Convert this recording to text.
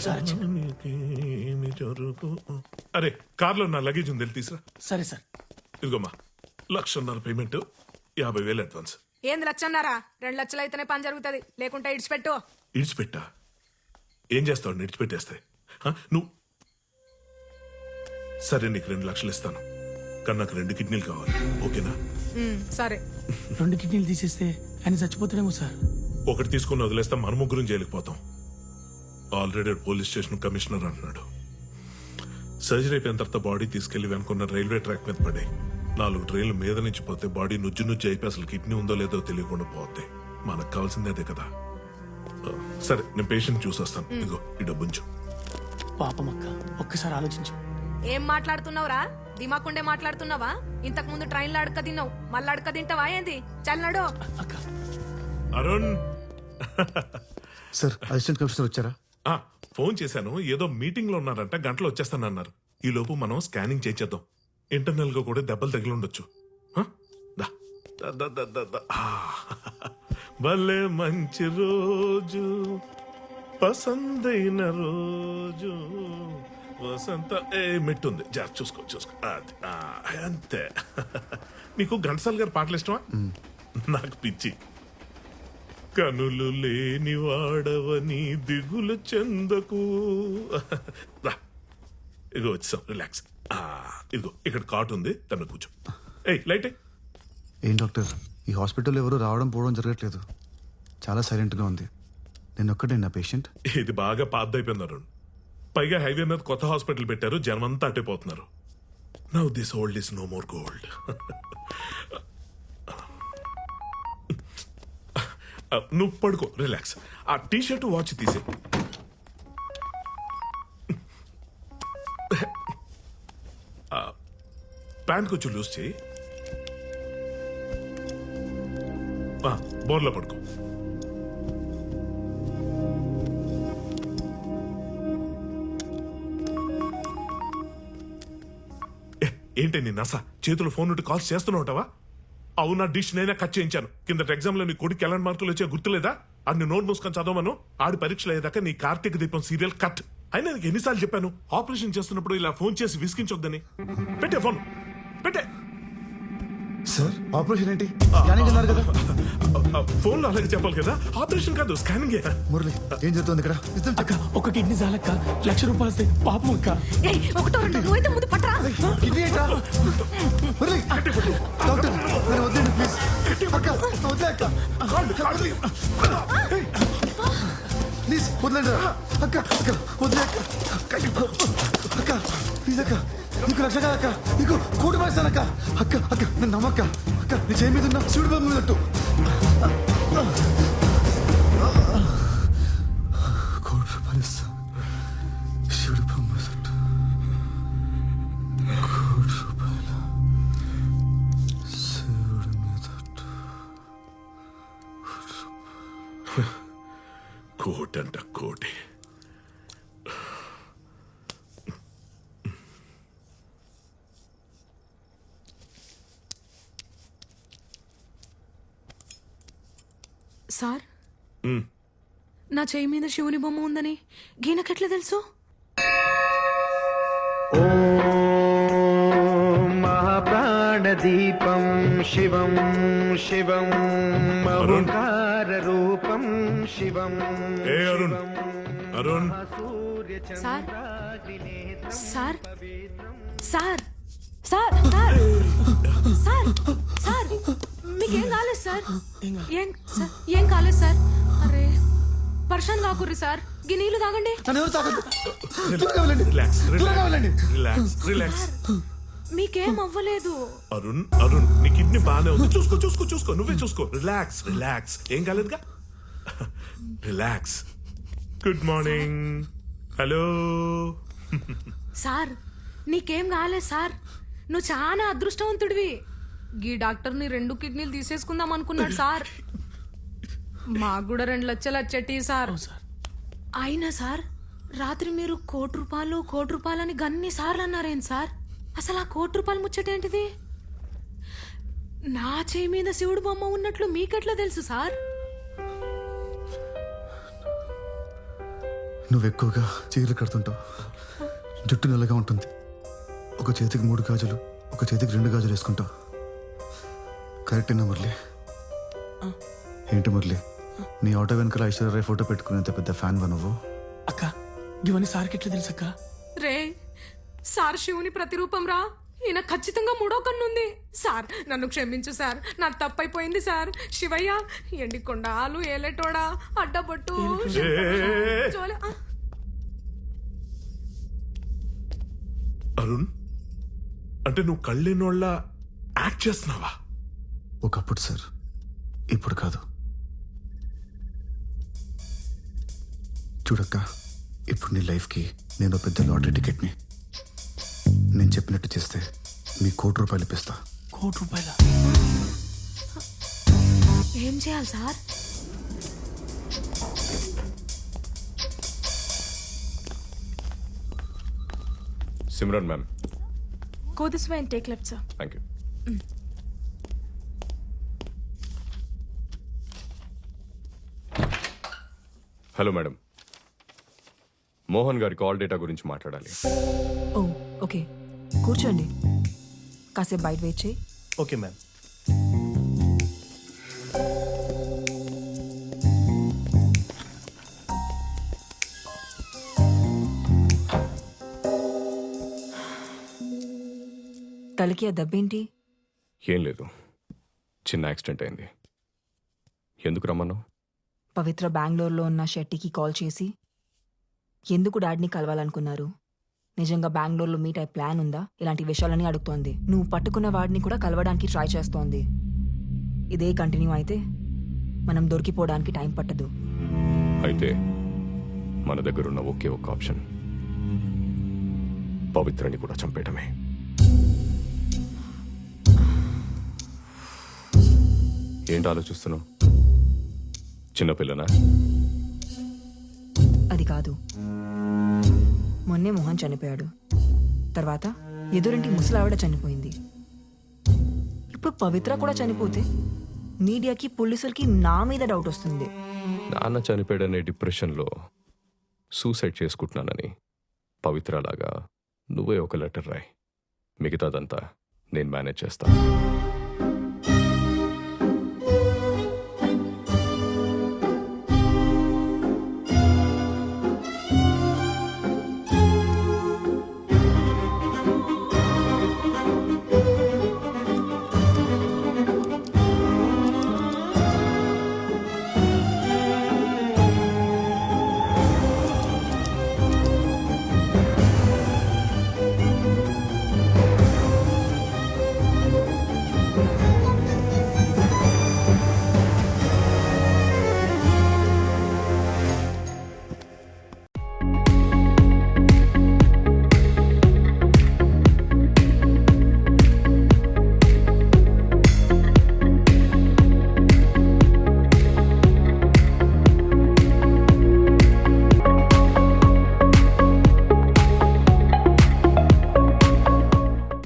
ఒకసారి వచ్చి. అరే కార్లో నా లగేజ్ ఉంది వెళ్ళి తీసురా. సరే సార్. ఇదిగోమ్మా 1,00,000 payment, 50,000 advance. ఏంది లచ్చన్నారా? 2 లక్షలు అయితేనే పని జరుగుతుంది, లేకుంటే ఇడిచిపెట్టు. ఇడిచిపెట్టా? ఏం చేస్తావు? ఇడిచిపెట్టేస్తే నువ్వు సరే, నీకు 2 లక్షలు ఇస్తాను, కానీ నాకు 2 కిడ్నీలు కావాలి, ఓకేనా? సరే. 2 కిడ్నీలు తీసేస్తే ఆయన చచ్చిపోతాడేమో సార్. ఒకటి తీసుకుని వదిలేస్తాం, మన ముగ్గురం జైలుకుపోతాం. ఆల్రెడీ పోలీస్ స్టేషన్ కమిషనర్ అంటున్నాడు. సర్జరీ అయిపోయిన తర్వాత బాడీ తీసుకెళ్లి వెనుకున్న రైల్వే ట్రాక్ మీద పడే 4 ట్రైన్లు మీద నుంచి పోతే బాడీ నుజ్జు అయిపోయి అసలు కిడ్నీ ఉందో లేదో తెలియకుండా పోతే మనకు కావాల్సిందే అదే కదా. సరే, నేను పేషెంట్ చూసొస్తాను. ఇదిగో ఈ డబ్బుంచు. పాపం అక్క, ఒక్కసారి ఆలోచించు. ఏం మాట్లాడుతున్నావురా? దిమాకుండే మాట్లాడుతున్నావా? ఇంతకు ముందు ట్రైన్లో అడక తిన్నావు, మళ్ళీ అడక తింటావా ఏంది? చల్లడు. అక్క. అరుణ్. సార్, అసిస్టెంట్ కమిషనర్ వచ్చారా? ఫోన్ చేశాను, ఏదో మీటింగ్ లో ఉన్నారంట, గంటలో వచ్చేస్తానన్నారు. ఈ లోపు మనం స్కానింగ్ చేసేద్దాం. ఇంటర్నల్ గా కూడా దెబ్బలు తగిలిండొచ్చు. భలే మంచి రోజు, పసందైన రోజు, వసంత మెట్టుంది, చూసుకో అది అంతే. నీకు ఘంటసాల గారి పాటలు ఇష్టమా? నాకు పిచ్చి. కనులు లేని వాడవని దిగులు చెందకు. ఇదిగో వచ్చాం, రిలాక్స్. ఇదిగో ఇక్కడ కాట్ ఉంది, తను కూర్చో. లైట్. ఏం డాక్టర్, ఈ హాస్పిటల్ ఎవరు రావడం పోవడం జరగట్లేదు, చాలా సైలెంట్ గా ఉంది. నేను ఒక్కటే నా పేషెంట్. ఇది బాగా పాతదైపోయింది అరుణ్. పైగా హైవే మీద కొత్త హాస్పిటల్ పెట్టారు, జనమంతా అట్టిపోతున్నారు. Now this old is no more gold. నువ్వు పడుకో, రిలాక్స్. ఆ టీ షర్ట్ వాచ్ తీసే. ప్యాంట్ కొంచెం లూజ్ చేయి. బోర్లో పడుకో. ఏంటి నీ నస? చేతులు ఫోన్ నుండి కాల్స్ చేస్తున్నావుటావా? అవునా, డిష్ నైనా కట్ చేయించాను. కింద ఎగ్జామ్ లో నీ కొడుకు ఎలాంటి మార్కులు వచ్చే గుర్తులేదా? ఆడిని నోట్ మూసుకొని చదవమను. ఆడి పరీక్షలు అయ్యేదాకా నీ కార్తీక దీపం సీరియల్ కట్. అయినా నీకు ఎన్నిసార్లు చెప్పాను ఆపరేషన్ చేస్తున్నప్పుడు ఇలా ఫోన్ చేసి విసిగించొద్దని? పెట్టే ఫోన్, పెట్టే. సార్, ఆపరేషన్ ఏంటి? స్కానింగ్ అన్నారు కదా. ఫోన్ లో అలాగే చెప్పాలి కదా. ఆపరేషన్ కాదు, స్కానింగ్. మురళి, ఏం జరుగుతుంది ఇక్కడ? అక్క, ఒక కిడ్నీ చాలక్క, 1,00,000 రూపాయలు వస్తాయి. పాపం అక్క. ఒకటో రెండు నువ్వైతే ముందు పట్టరా. కిడ్నీ ఏంట్రా? మురళి, డాక్టర్ నేను వద్దండి ప్లీజ్. అక్క వద్దే అక్క, ప్లీజ్ వదలండి అక్క. అక్క వద్దే అక్క. అక్క ప్లీజ్ అక్క, నీకు 1,00,000 కాదు అక్క, నీకు 1,00,00,000 పైస్తాను అక్క. అక్క అక్క నేను నమ్మక్క. అక్క నీ చేయి మీద ఉన్న శివుడి బొమ్మ మీద పెట్టు. 1,00,00,000 రూపాయలు ఇస్తా, శివుడి బొమ్మ మీద పెట్టు. 1,00,00,000 రూపాయలు శివుడి మీద పెట్టు. కోటి అంట, కోటి. సార్, నా చేయి మీద శివుని బొమ్మ ఉందని గీనకెట్లా తెలుసు? మహాప్రాణదీపం శివం శివం ఓంకార రూపం శివం. Arun, Arun. Sir, sir, sir, sir, sir, sir, sir, మీకేం కాలేదు సార్? ఏం కాలేదు సార్? అరే పర్షన్ కాకుర్రి సార్, గీ నీళ్లు తాగండి. రిలాక్స్. మీకేం అవ్వలేదు. అరుణ్, అరుణ్, నీ కిడ్నీ బాగానే ఉంది. చూసుకో చూసుకో చూసుకో, నువ్వే చూసుకో. Relax, relax. ఏం కాలేదుగా. Relax. Good morning. Hello sir, నీకేం కాలేదు సార్. నువ్వు చాలా అదృష్టవంతుడివి. గీ డాక్టర్ని 2 కిడ్నీలు తీసేసుకుందాం అనుకున్నాడు సార్. మాకు కూడా 2 లక్షలు వచ్చేటి సార్. అయినా సార్, రాత్రి మీరు 1,00,00,000 రూపాయలని గన్ని సార్లు అన్నారేం సార్? అసలు ఆ 1,00,00,000 రూపాయలు ముచ్చటేంటిది? నా చేయి మీద శివుడు బొమ్మ ఉన్నట్లు మీకెట్లా తెలుసు సార్? నువ్వు ఎక్కువగా చీరలు కడుతుంటావు, జుట్టు నల్లగా ఉంటుంది, ఒక చేతికి 3 గాజులు ఒక చేతికి 2 గాజులు వేసుకుంటావు. కరెక్టేనా మురళి? ఏంటి మురళి, నీ ఆటో వెనకాల ఐశ్వర్యరాయ్ ఫోటో పెట్టుకునేంత పెద్ద ఫ్యాన్ వా నువ్వు? అక్క ఇవన్నీ సార్కి ఎట్లా తెలుసు అక్క? రే సార్ శివుని ప్రతిరూపం రా. ఈయన ఖచ్చితంగా 3వ కన్నుంది. సార్ నన్ను క్షమించు సార్, నా తప్పైపోయింది సార్. శివయ్య ఎండికొండాలు ఏలేటోడా అడ్డబొట్టు జోలె. అరుణ్, అంటే నువ్వు కళ్ళేనోళ్ళ యాక్ట్ చేస్తున్నావా? ఒకప్పుడు సార్, ఇప్పుడు కాదు. చూడక్క, ఇప్పుడు నీ లైఫ్కి నేను పెద్ద లాటరీ టికెట్ని. నేను చెప్పినట్టు చేస్తే మీ ₹1 కోటి ఇప్పిస్తా. ₹1 ఏం చేయాలి sir? Simran ma'am, Go this way and take left, sir. Thank you. Hello madam, Mohan గారి కాల్ డేటా గురించి మాట్లాడాలి. ఓ ఓకే, కూర్చోండి. కాసేపు బయట వెయిట్ చేయి. Okay ma'am. తలకి ఆ దెబ్బేంటి? ఏం లేదు, చిన్న యాక్సిడెంట్ అయింది. ఎందుకు రమ్మన్నావు? పవిత్ర బెంగళూరులో ఉన్న షెట్టికి కాల్ చేసి ఎందుకు డాడీని కలవాలనుకున్నారు, నిజంగా బెంగళూరులో మీట్ అయ్యే ప్లాన్ ఉందా, ఇలాంటి విషయాలని అడుగుతోంది. నువ్వు పట్టుకున్న వాడిని కూడా కలవడానికి ట్రై చేస్తోంది. ఇదే కంటిన్యూ అయితే మనం దొరికిపోవడానికి టైం పట్టదు. అయితే మన దగ్గర ఉన్న ఒకే ఒక ఆప్షన్ పవిత్రని కూడా చంపేయటమే. ఏంటి ఆలోచిస్తున్నావు? చిన్నపిల్లనా? అది కాదు, మొన్నే మోహన్ చనిపోయాడు, తర్వాత ఎదురింటి ముసలావిడ చనిపోయింది, ఇప్పుడు పవిత్ర కూడా చనిపోతే మీడియాకి పోలీసులకి నా మీద డౌట్ వస్తుంది. నాన్న చనిపోయాడనే డిప్రెషన్లో సూసైడ్ చేసుకుంటున్నానని పవిత్రలాగా నువ్వే ఒక లెటర్ రాయి. మిగతాదంతా నేను మేనేజ్ చేస్తాను.